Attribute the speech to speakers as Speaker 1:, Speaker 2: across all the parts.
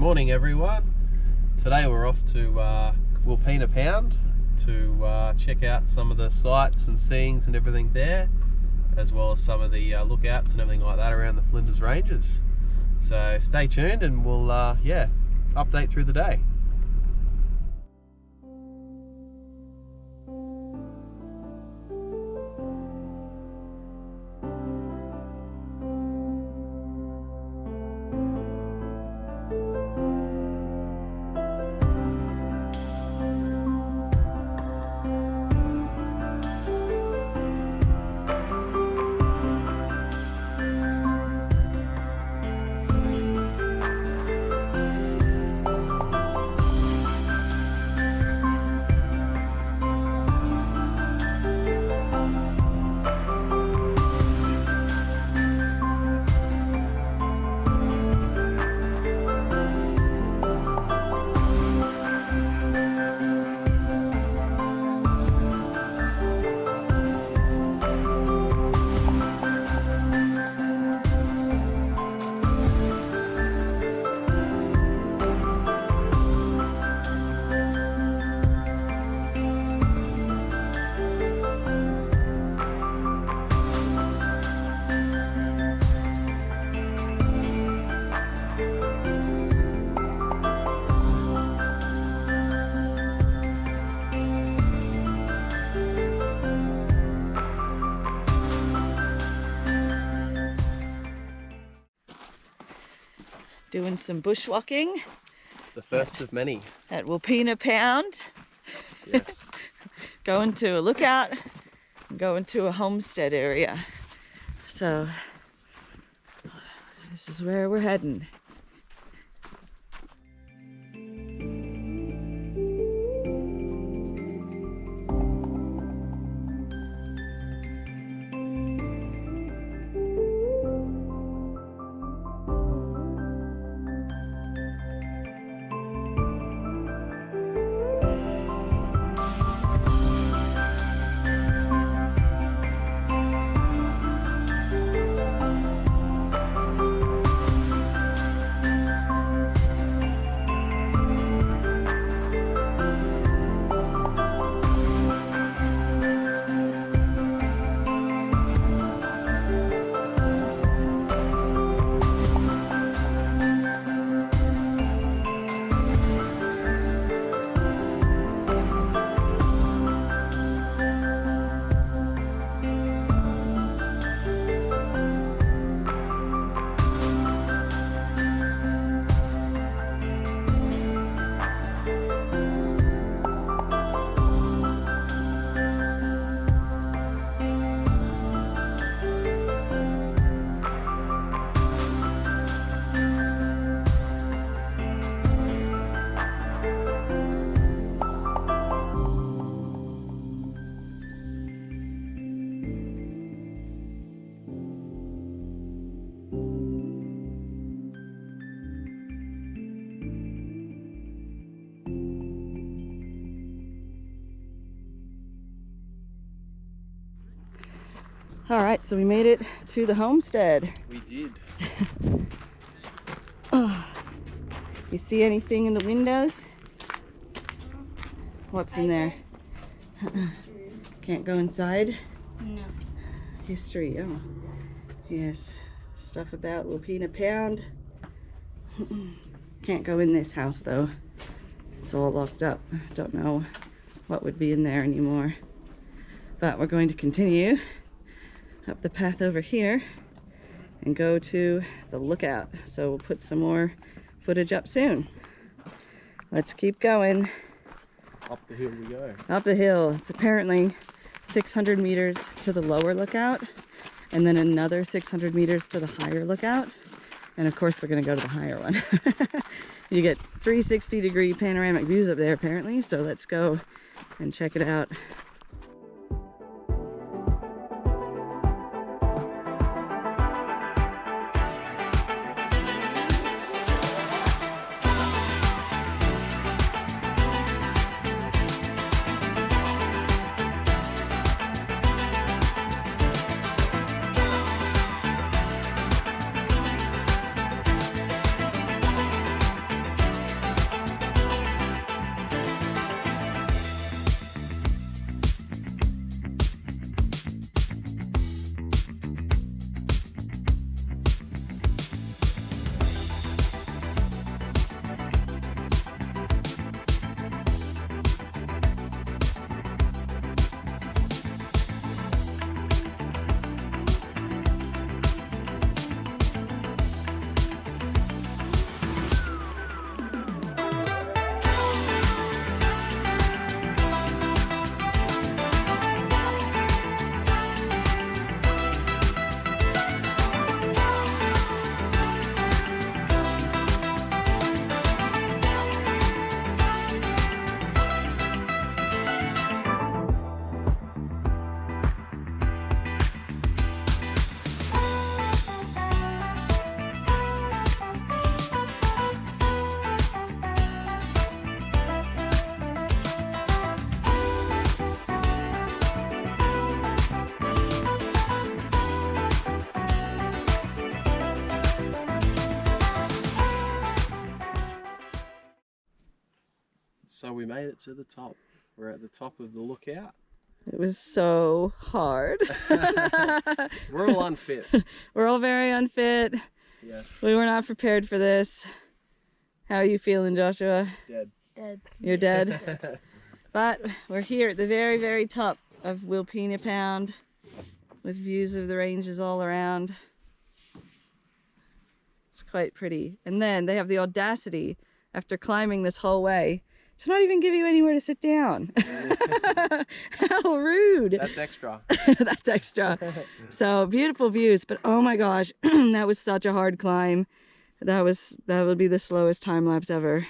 Speaker 1: Morning everyone. Today we're off to Wilpena Pound to check out some of the sights and seeings and everything there, as well as some of the lookouts and everything like that around the Flinders Ranges. So stay tuned and we'll update through the day.
Speaker 2: Doing some bushwalking.
Speaker 1: The first of many.
Speaker 2: At Wilpena Pound.
Speaker 1: Yes.
Speaker 2: Going to a lookout and going to a homestead area. So this is where we're heading. All right, so we made it to the homestead.
Speaker 1: We did.
Speaker 2: Oh, you see anything in the windows? What's in there? Can't go inside?
Speaker 3: No.
Speaker 2: History, oh. Yes, stuff about Wilpena Pound. Can't go in this house though. It's all locked up. Don't know what would be in there anymore. But we're going to continue up the path over here and go to the lookout. So we'll put some more footage up soon. Let's keep going.
Speaker 1: Up the hill we go.
Speaker 2: Up the hill. It's apparently 600 meters to the lower lookout and then another 600 meters to the higher lookout. And of course we're going to go to the higher one. You get 360-degree panoramic views up there apparently, so let's go and check it out.
Speaker 1: So we made it to the top. We're at the top of the lookout.
Speaker 2: It was so hard.
Speaker 1: We're all unfit.
Speaker 2: We're all very unfit.
Speaker 1: Yes.
Speaker 2: We were not prepared for this. How are you feeling, Joshua?
Speaker 1: Dead.
Speaker 3: Dead.
Speaker 2: You're dead? But we're here at the very, very top of Wilpena Pound with views of the ranges all around. It's quite pretty. And then they have the audacity, after climbing this whole way, to not even give you anywhere to sit down. How rude.
Speaker 1: That's extra.
Speaker 2: That's extra. So beautiful views, but oh my gosh, that was such a hard climb. That would be the slowest time lapse ever.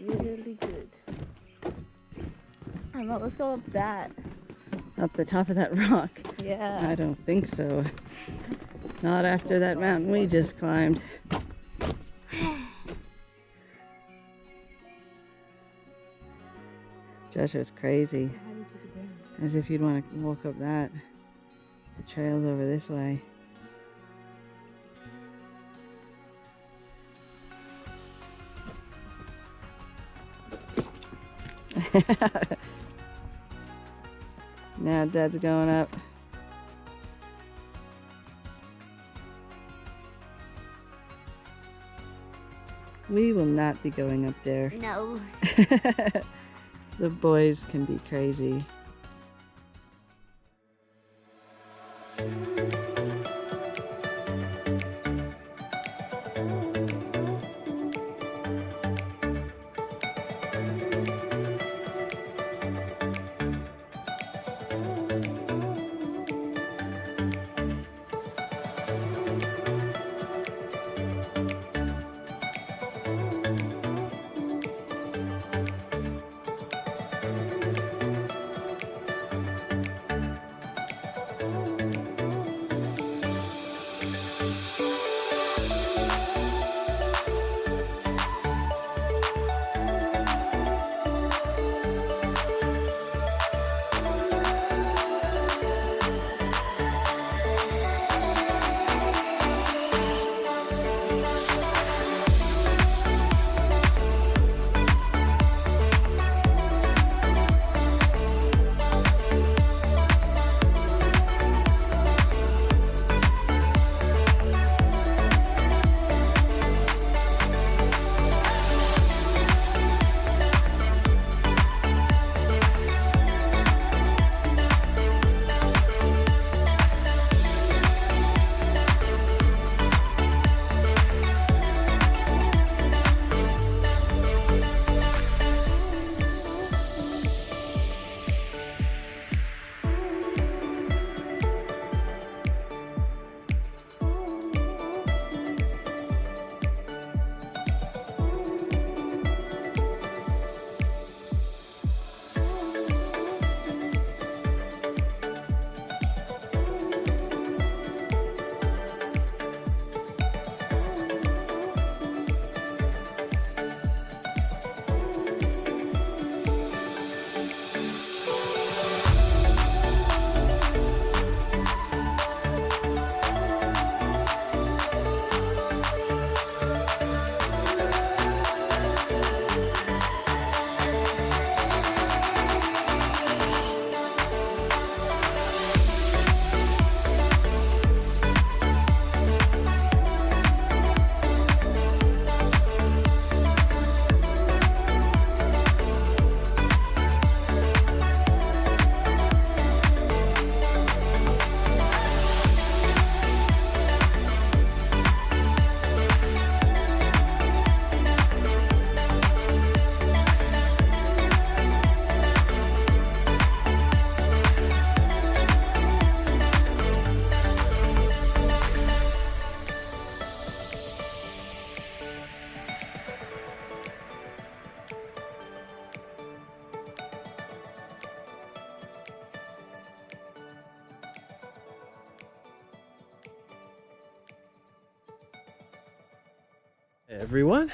Speaker 3: Really good. I don't know, let's go up that.
Speaker 2: Up the top of that rock?
Speaker 3: Yeah.
Speaker 2: I don't think so. Not after that mountain we just climbed. Joshua's crazy. As if you'd want to walk up that. The trail's over this way. Now Dad's going up. We will not be going up there.
Speaker 3: No.
Speaker 2: The boys can be crazy.
Speaker 1: Everyone,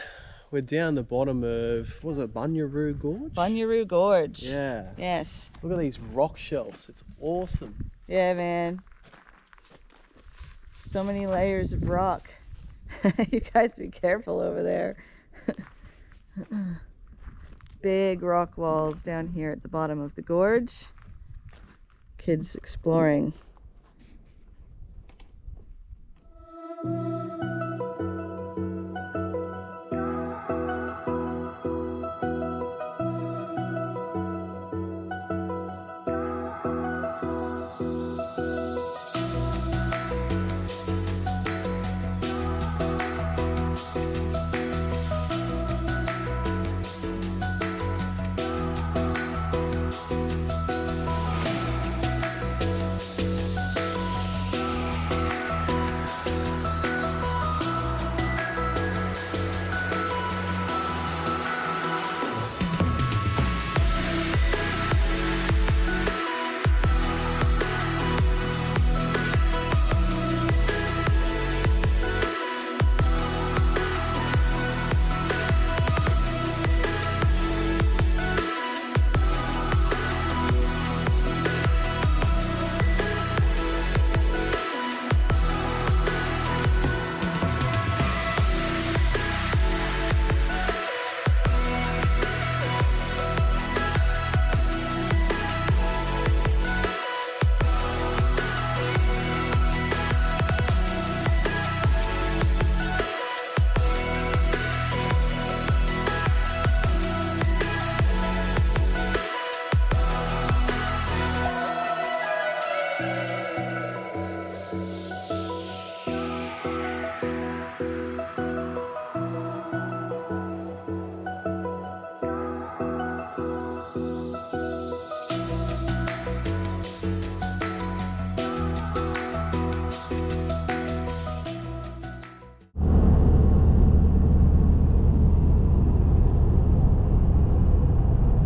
Speaker 1: we're down the bottom of, what was it, Bunyaroo Gorge?
Speaker 2: Bunyaroo Gorge.
Speaker 1: Yeah.
Speaker 2: Yes.
Speaker 1: Look at these rock shelves. It's awesome.
Speaker 2: Yeah, man. So many layers of rock. You guys be careful over there. Big rock walls down here at the bottom of the gorge. Kids exploring.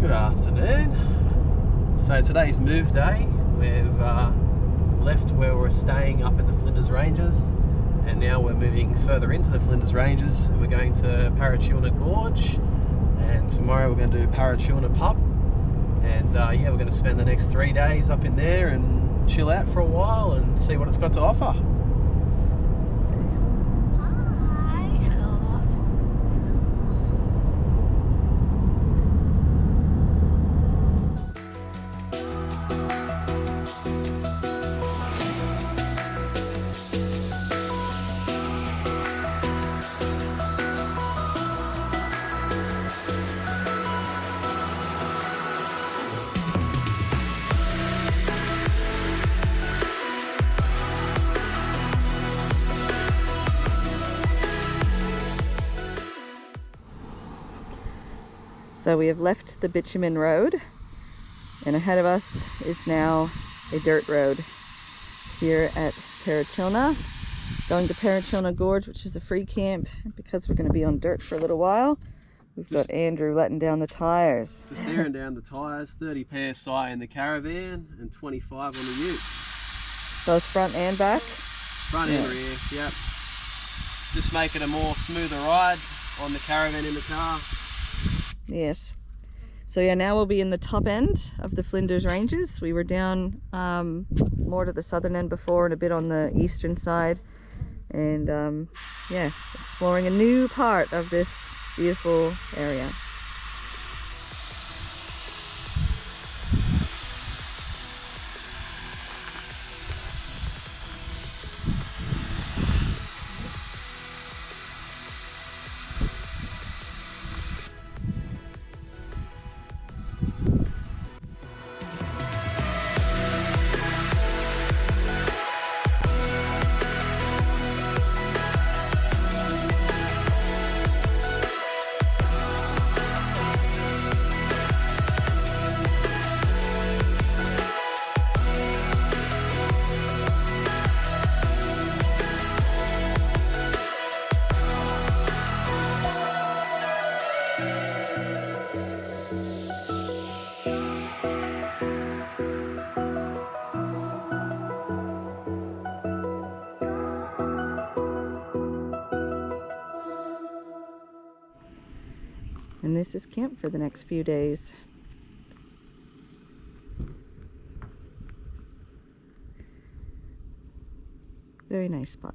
Speaker 1: Good afternoon. So today's move day. We've left where we're staying up in the Flinders Ranges, and now we're moving further into the Flinders Ranges, and we're going to Parachilna Gorge, and tomorrow we're going to do Parachilna Pub, and yeah, we're going to spend the next 3 days up in there and chill out for a while and see what it's got to offer.
Speaker 2: So we have left the bitumen road, and ahead of us is now a dirt road here at Parachilna. Going to Parachilna Gorge, which is a free camp, because we're going to be on dirt for a little while. We've got Andrew letting down the tires.
Speaker 1: Just airing down the tyres, 30 psi in the caravan and 25 on the ute.
Speaker 2: Both front and back?
Speaker 1: Front and rear, yep. Just making a more smoother ride on the caravan in the car.
Speaker 2: Yes. So yeah, now we'll be in the top end of the Flinders Ranges. We were down more to the southern end before and a bit on the eastern side. And yeah, exploring a new part of this beautiful area. And this is camp for the next few days. Very nice spot.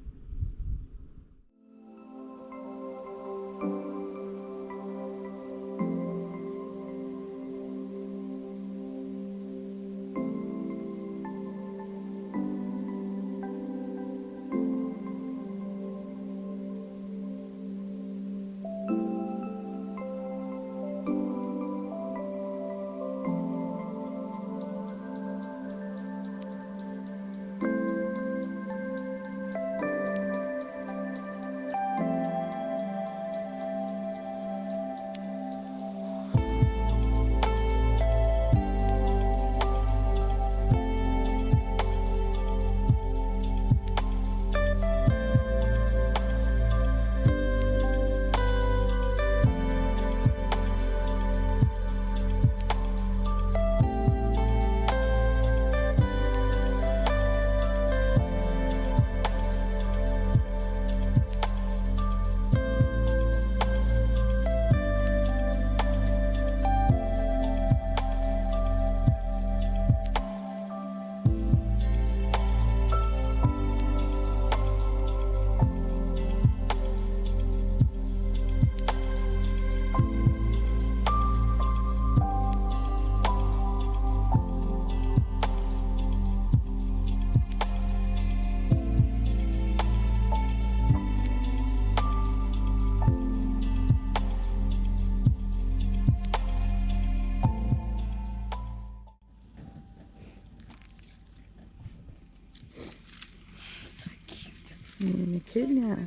Speaker 2: And a kid now.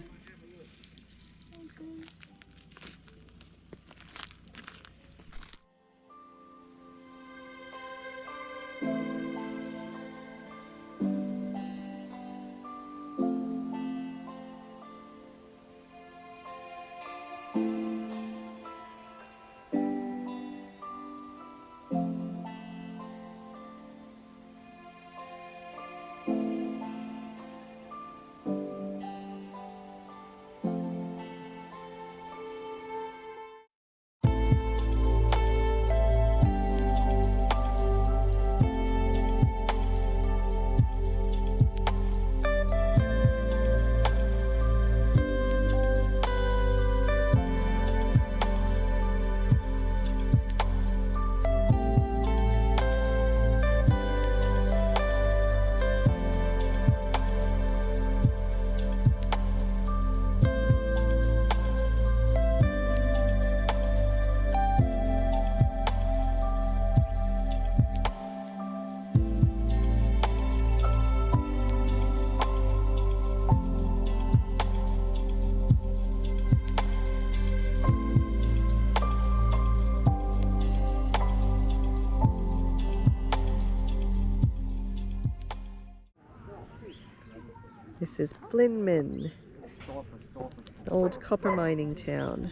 Speaker 2: This is Flinders, the old copper mining town.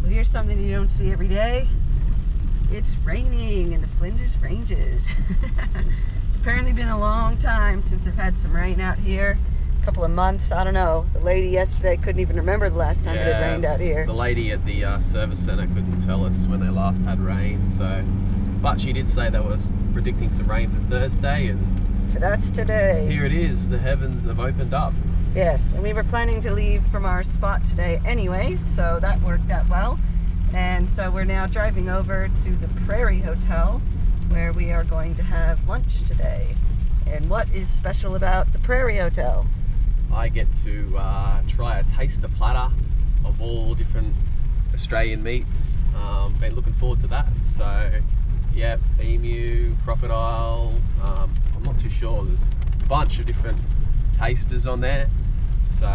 Speaker 2: Here's something you don't see every day. It's raining in the Flinders Ranges. It's apparently been a long time since they've had some rain out here. A couple of months, I don't know. The lady yesterday couldn't even remember the last time it had rained out here. The
Speaker 1: lady at the service centre couldn't tell us when they last had rain, but she did say they was predicting some rain for Thursday, and
Speaker 2: so that's today.
Speaker 1: Here it is, the heavens have opened up.
Speaker 2: Yes, and we were planning to leave from our spot today anyway, so that worked out well. And so we're now driving over to the Prairie Hotel, where we are going to have lunch today. And what is special about the Prairie Hotel?
Speaker 1: I get to try a taster platter of all different Australian meats. Been looking forward to that. So, yeah, emu, crocodile, I'm not too sure. There's a bunch of different tasters on there. So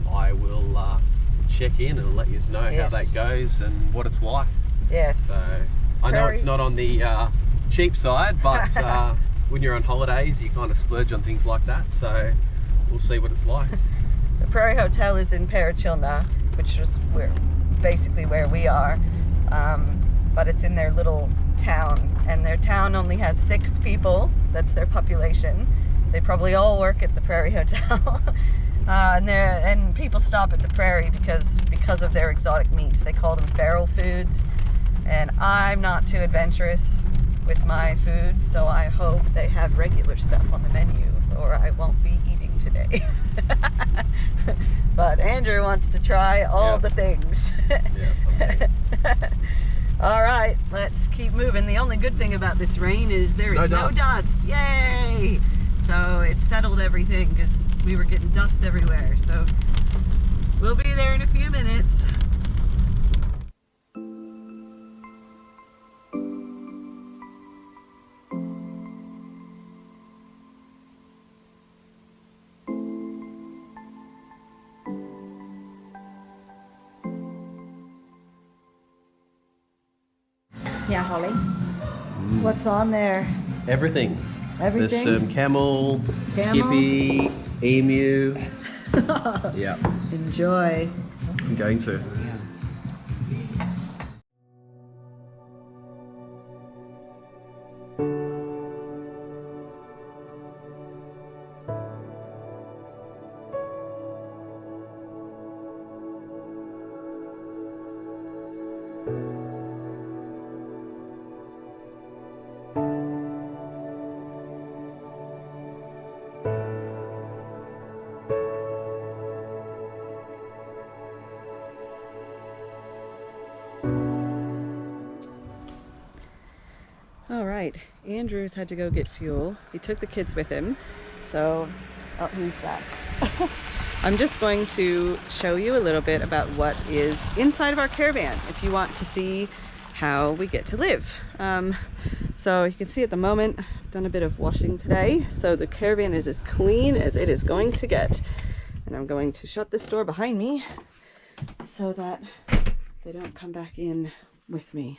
Speaker 1: I will check in and let you know how
Speaker 2: Yes.
Speaker 1: that goes and what it's like.
Speaker 2: Yes.
Speaker 1: So I know it's not on the cheap side, but when you're on holidays, you kind of splurge on things like that. So we'll see what it's like.
Speaker 2: The Prairie Hotel is in Parachilna, which is basically where we are, but it's in their little town, and their town only has 6 people. That's their population. They probably all work at the Prairie Hotel. And people stop at the Prairie because of their exotic meats. They call them feral foods, and I'm not too adventurous with my food, so I hope they have regular stuff on the menu, or I won't be eating today. But Andrew wants to try all the things. All right, let's keep moving. The only good thing about this rain is there is no dust. Yay! So it settled everything, because we were getting dust everywhere. So we'll be there in a few minutes. Yeah, Holly. What's on there?
Speaker 1: Everything.
Speaker 2: Everything?
Speaker 1: There's some camel, skippy, emu. Yeah.
Speaker 2: Enjoy.
Speaker 1: I'm going to.
Speaker 2: All right, Andrew's had to go get fuel. He took the kids with him, so who's that? I'm just going to show you a little bit about what is inside of our caravan if you want to see how we get to live. So you can see at the moment I've done a bit of washing today, so the caravan is as clean as it is going to get. And I'm going to shut this door behind me so that they don't come back in with me.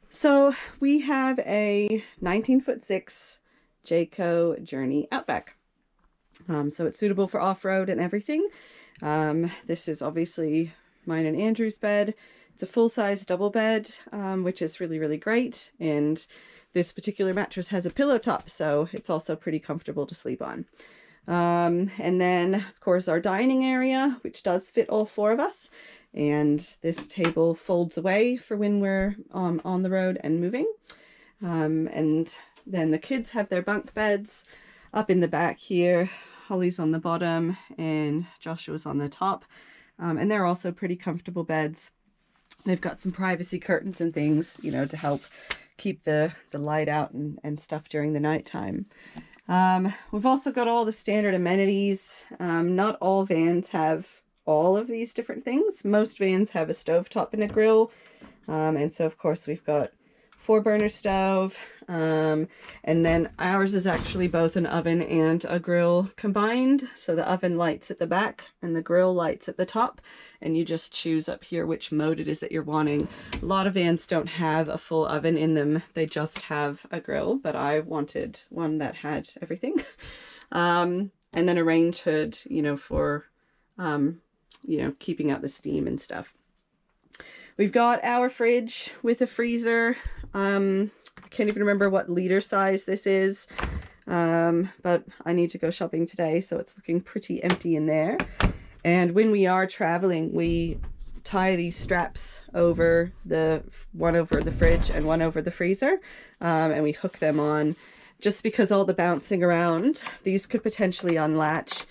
Speaker 2: So we have a 19'6" Jayco Journey Outback. So it's suitable for off-road and everything. This is obviously mine and Andrew's bed. It's a full-size double bed, which is really, really great. And this particular mattress has a pillow top, so it's also pretty comfortable to sleep on. And then, of course, our dining area, which does fit all 4 of us. And this table folds away for when we're on the road and moving. And then the kids have their bunk beds up in the back here. Holly's on the bottom and Joshua's on the top. And they're also pretty comfortable beds. They've got some privacy curtains and things, you know, to help keep the light out and stuff during the nighttime. We've also got all the standard amenities. Not all vans have all of these different things. Most vans have a stovetop and a grill. And so of course we've got 4-burner stove. And then ours is actually both an oven and a grill combined. So the oven lights at the back and the grill lights at the top. And you just choose up here which mode it is that you're wanting. A lot of vans don't have a full oven in them. They just have a grill, but I wanted one that had everything. And then a range hood, you know, for you know, keeping out the steam and stuff. We've got our fridge with a freezer. I can't even remember what liter size this is, but I need to go shopping today, so it's looking pretty empty in there. And when we are traveling, we tie these straps over one over the fridge and one over the freezer, and we hook them on just because all the bouncing around, these could potentially unlatch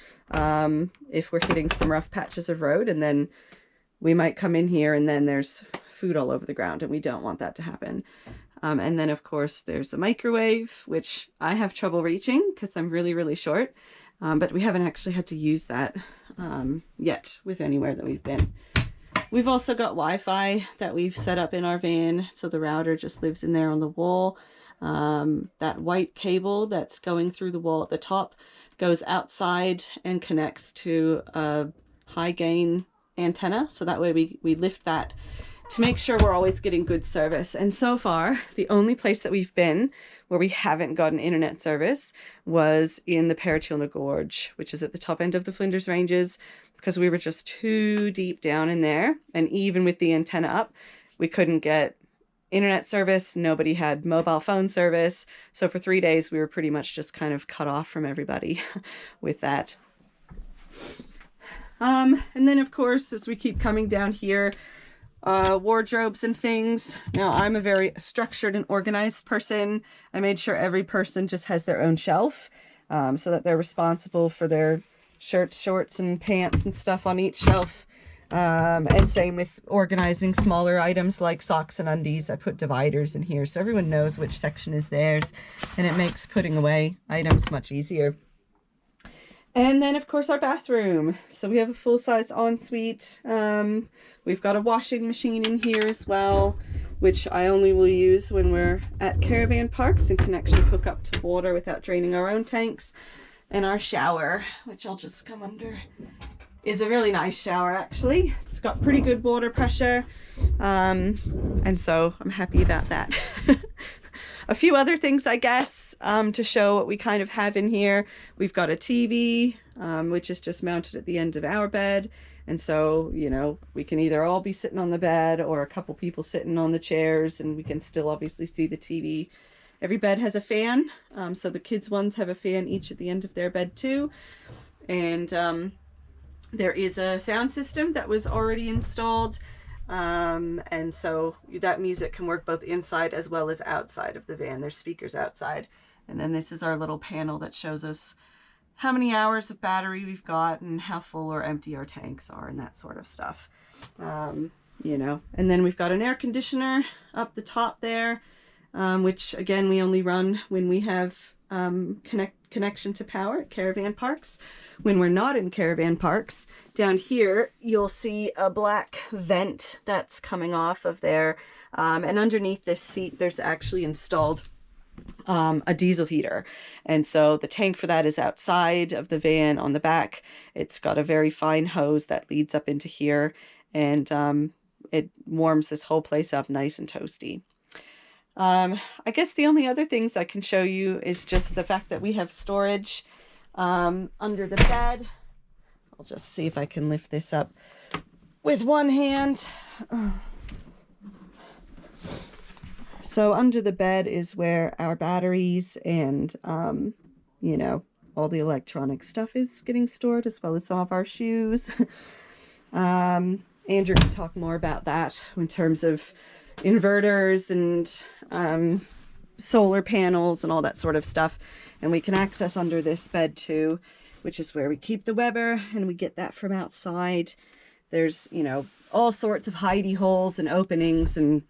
Speaker 2: if we're hitting some rough patches of road, and then we might come in here and then there's food all over the ground, and we don't want that to happen. And then of course there's a microwave, which I have trouble reaching because I'm really, really short, but we haven't actually had to use that yet with anywhere that we've been. We've also got Wi-Fi that we've set up in our van, so the router just lives in there on the wall. That white cable that's going through the wall at the top goes outside and connects to a high gain antenna, so that way we lift that to make sure we're always getting good service. And so far, the only place that we've been where we haven't gotten internet service was in the Parachilna Gorge, which is at the top end of the Flinders Ranges, because we were just too deep down in there. And even with the antenna up, we couldn't get internet service. Nobody had mobile phone service. So for 3 days, we were pretty much just kind of cut off from everybody with that. And then, of course, as we keep coming down here, wardrobes and things. Now, I'm a very structured and organized person. I made sure every person just has their own shelf, so that they're responsible for their shirts, shorts, and pants and stuff on each shelf. And same with organizing smaller items like socks and undies. I put dividers in here so everyone knows which section is theirs, and it makes putting away items much easier. And then, of course, our bathroom. So we have a full-size ensuite. We've got a washing machine in here as well, which I only will use when we're at caravan parks and can actually hook up to water without draining our own tanks. And our shower, which I'll just come under, is a really nice shower, actually. It's got pretty good water pressure. And so I'm happy about that. A few other things, I guess, to show what we kind of have in here. We've got a TV, which is just mounted at the end of our bed. And so, you know, we can either all be sitting on the bed or a couple people sitting on the chairs, and we can still obviously see the TV. Every bed has a fan. So the kids' ones have a fan each at the end of their bed too. And there is a sound system that was already installed. And so that music can work both inside as well as outside of the van. There's speakers outside. And then this is our little panel that shows us how many hours of battery we've got and how full or empty our tanks are and that sort of stuff. You know, and then we've got an air conditioner up the top there, which again, we only run when we have connection to power at caravan parks. When we're not in caravan parks, down here you'll see a black vent that's coming off of there, and underneath this seat there's actually installed a diesel heater, and so the tank for that is outside of the van on the back. It's got a very fine hose that leads up into here, and it warms this whole place up nice and toasty. I guess the only other things I can show you is just the fact that we have storage under the bed. I'll just see if I can lift this up with one hand. So under the bed is where our batteries and, you know, all the electronic stuff is getting stored, as well as some of our shoes. Andrew can talk more about that in terms of inverters and solar panels and all that sort of stuff. And we can access under this bed too, which is where we keep the Weber, and we get that from outside. There's, you know, all sorts of hidey holes and openings and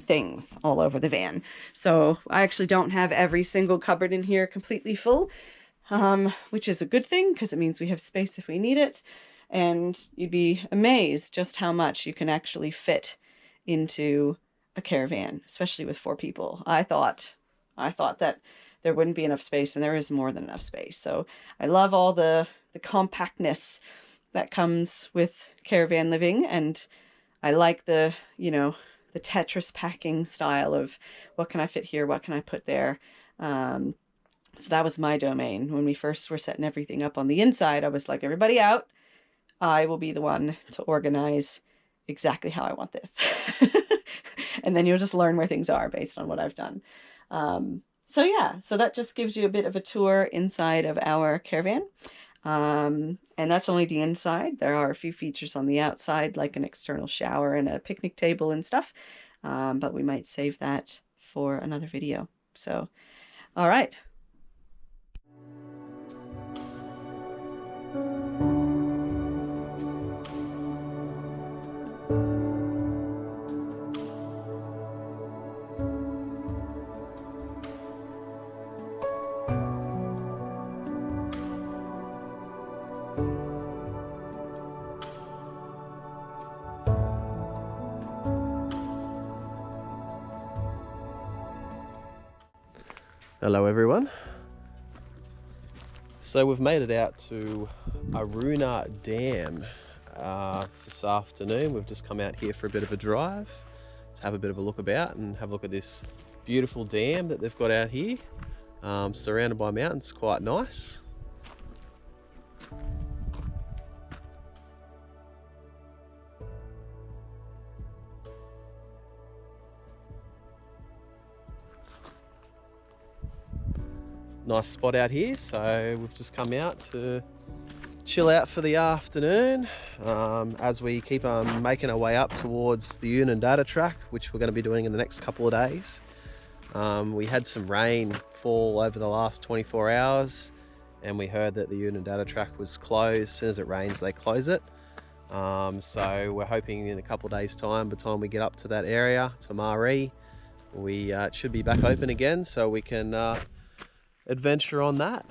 Speaker 2: things all over the van. So I actually don't have every single cupboard in here completely full, which is a good thing because it means we have space if we need it. And you'd be amazed just how much you can actually fit into a caravan, especially with 4 people. I thought that there wouldn't be enough space, and there is more than enough space. So I love all the compactness that comes with caravan living, and I like the, you know, the Tetris packing style of what can I fit here, what can I put there. So that was my domain. When we first were setting everything up on the inside, I was like, everybody out. I will be the one to organize exactly how I want this. And then you'll just learn where things are based on what I've done. So yeah, so that just gives you a bit of a tour inside of our caravan. And that's only the inside. There are a few features on the outside, like an external shower and a picnic table and stuff. But we might save that for another video. So, all right.
Speaker 1: Hello everyone. So we've made it out to Aruna Dam. this afternoon. We've just come out here for a bit of a drive to have a bit of a look about and have a look at this beautiful dam that they've got out here, surrounded by mountains. Quite nice. Nice spot out here, so we've just come out to chill out for the afternoon as we keep on making our way up towards the Unandata track, which we're going to be doing in the next couple of days. We had some rain fall over the last 24 hours and we heard that the Unandata track was closed. As soon as it rains, they close it. So we're hoping in a couple of days time, by the time we get up to that area, to Maree, it should be back open again, so we can adventure on that.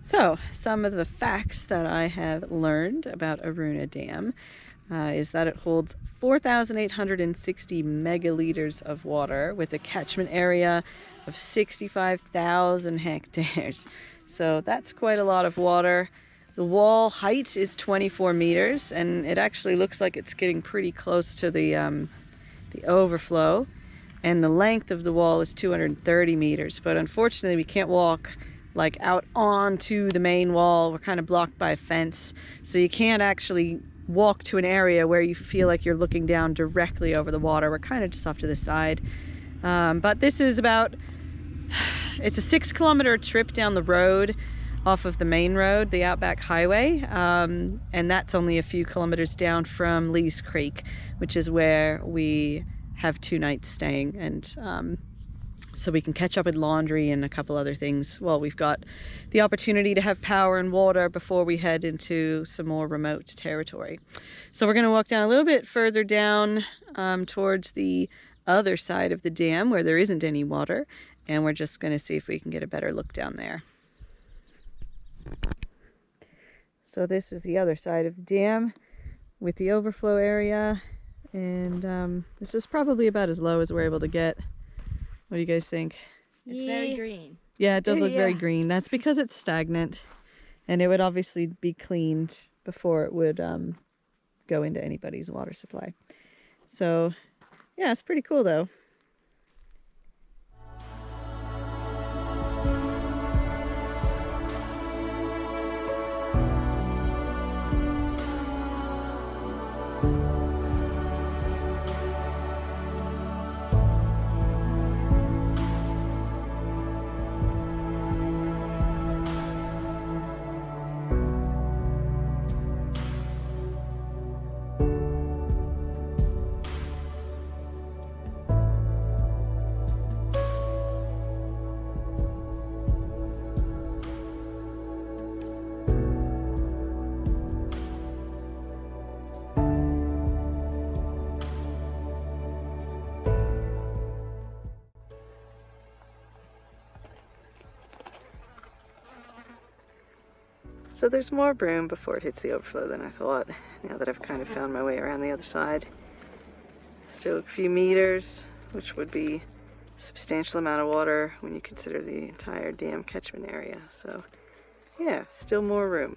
Speaker 2: So, some of the facts that I have learned about Aruna Dam is that it holds 4,860 megaliters of water with a catchment area of 65,000 hectares. So that's quite a lot of water. The wall height is 24 meters, and it actually looks like it's getting pretty close to the overflow. And the length of the wall is 230 meters, but unfortunately we can't walk like out onto the main wall. We're kind of blocked by a fence, so you can't actually walk to an area where you feel like you're looking down directly over the water. We're kind of just off to the side. But this is it's a 6-kilometer trip down the road off of the main road, the Outback Highway, and that's only a few kilometers down from Leigh Creek, which is where we have 2 nights staying, and so we can catch up with laundry and a couple other things while we've got the opportunity to have power and water before we head into some more remote territory. So we're going to walk down a little bit further down towards the other side of the dam where there isn't any water, and we're just going to see if we can get a better look down there. So this is the other side of the dam with the overflow area, and this is probably about as low as we're able to get. What do you guys think?
Speaker 3: It's very green.
Speaker 2: Yeah, it does look very green. That's because it's stagnant, and it would obviously be cleaned before it would go into anybody's water supply. So yeah, it's pretty cool though. So there's more broom before it hits the overflow than I thought, now that I've kind of found my way around the other side. Still a few meters, which would be substantial amount of water when you consider the entire dam catchment area. So yeah, still more room.